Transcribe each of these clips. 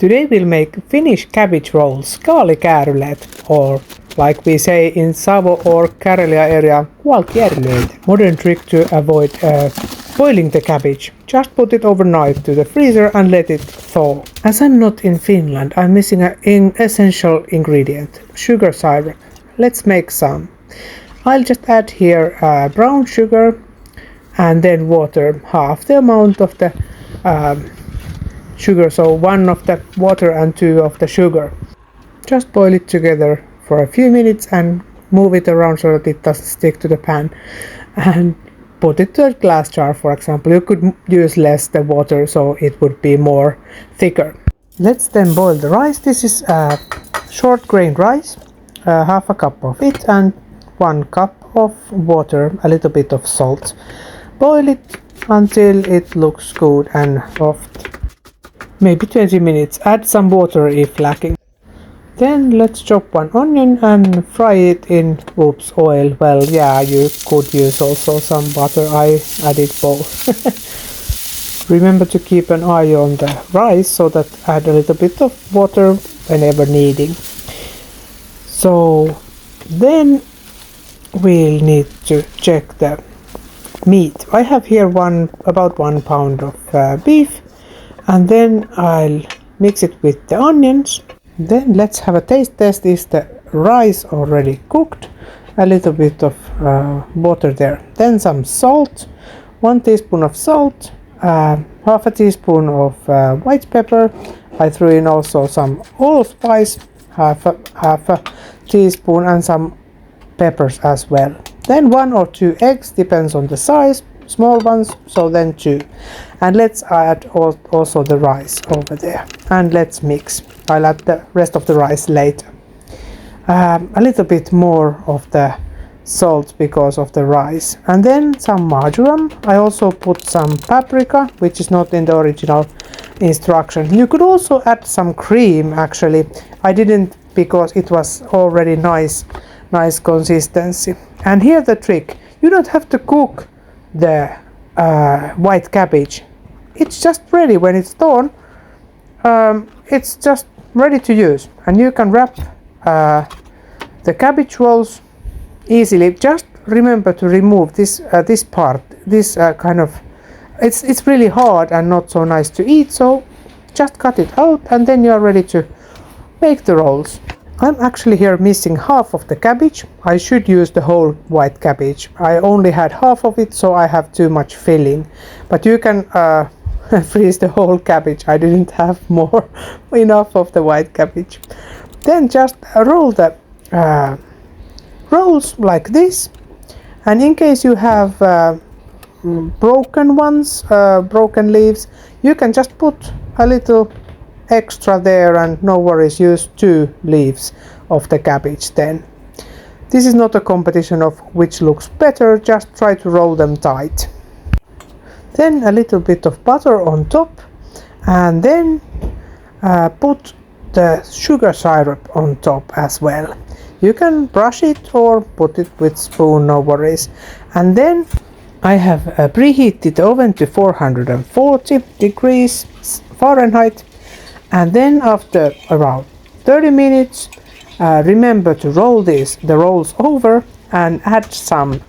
Today we'll make Finnish cabbage rolls, Kaalikääryleet, or like we say in Savo or Karelia area, Kaalikääryleet. Modern trick to avoid boiling the cabbage. Just put it overnight to the freezer and let it thaw. As I'm not in Finland, I'm missing an essential ingredient, sugar syrup. Let's make some. I'll just add here brown sugar and then water, half the amount of the sugar, so 1 of the water and 2 of the sugar. Just boil it together for a few minutes and move it around so that it doesn't stick to the pan, and put it to a glass jar, for example. You could use less the water so it would be more thicker. Let's then boil the rice. This is short grain rice, half a cup of it and 1 cup of water, a little bit of salt. Boil it until it looks good and soft. Maybe 20 minutes. Add some water if lacking. Then let's chop 1 onion and fry it in oil. Well, yeah, you could use also some butter. I added both. Remember to keep an eye on the rice so that add a little bit of water whenever needing. So then we'll need to check the meat. I have here about 1 pound of beef. And then I'll mix it with the onions. Then let's have a taste test. Is the rice already cooked? A little bit of water there. Then some salt, 1 teaspoon of salt, half a teaspoon of white pepper. I threw in also some allspice, half a teaspoon, and some peppers as well. Then 1 or 2 eggs, depends on the size. Small ones, so then 2. And let's add also the rice over there and let's mix. I'll add the rest of the rice later. A little bit more of the salt because of the rice, and then some marjoram. I also put some paprika, which is not in the original instruction. You could also add some cream. Actually I didn't, because it was already nice consistency. And here the trick: you don't have to cook the white cabbage. It's just ready when it's thawed. It's just ready to use, and you can wrap the cabbage rolls easily. Just remember to remove this part. This kind of, it's really hard and not so nice to eat, so just cut it out and then you are ready to make the rolls. I'm actually here missing half of the cabbage. I should use the whole white cabbage. I only had half of it, so I have too much filling. But you can freeze the whole cabbage. I didn't have enough of the white cabbage. Then just roll the rolls like this. And in case you have broken ones, broken leaves, you can just put a little extra there and no worries, use 2 leaves of the cabbage then. This is not a competition of which looks better, just try to roll them tight. Then a little bit of butter on top, and then put the sugar syrup on top as well. You can brush it or put it with spoon, no worries. And then I have preheated the oven to 440 degrees Fahrenheit. And then after around 30 minutes, remember to roll the rolls over and add some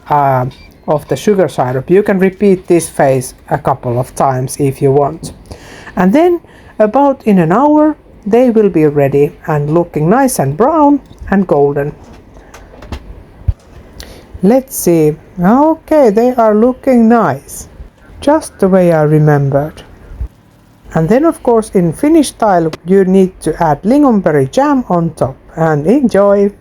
of the sugar syrup. You can repeat this phase a couple of times if you want. And then about in an hour, they will be ready and looking nice and brown and golden. Let's see. Okay, they are looking nice, just the way I remembered. And then of course in Finnish style you need to add lingonberry jam on top, and enjoy!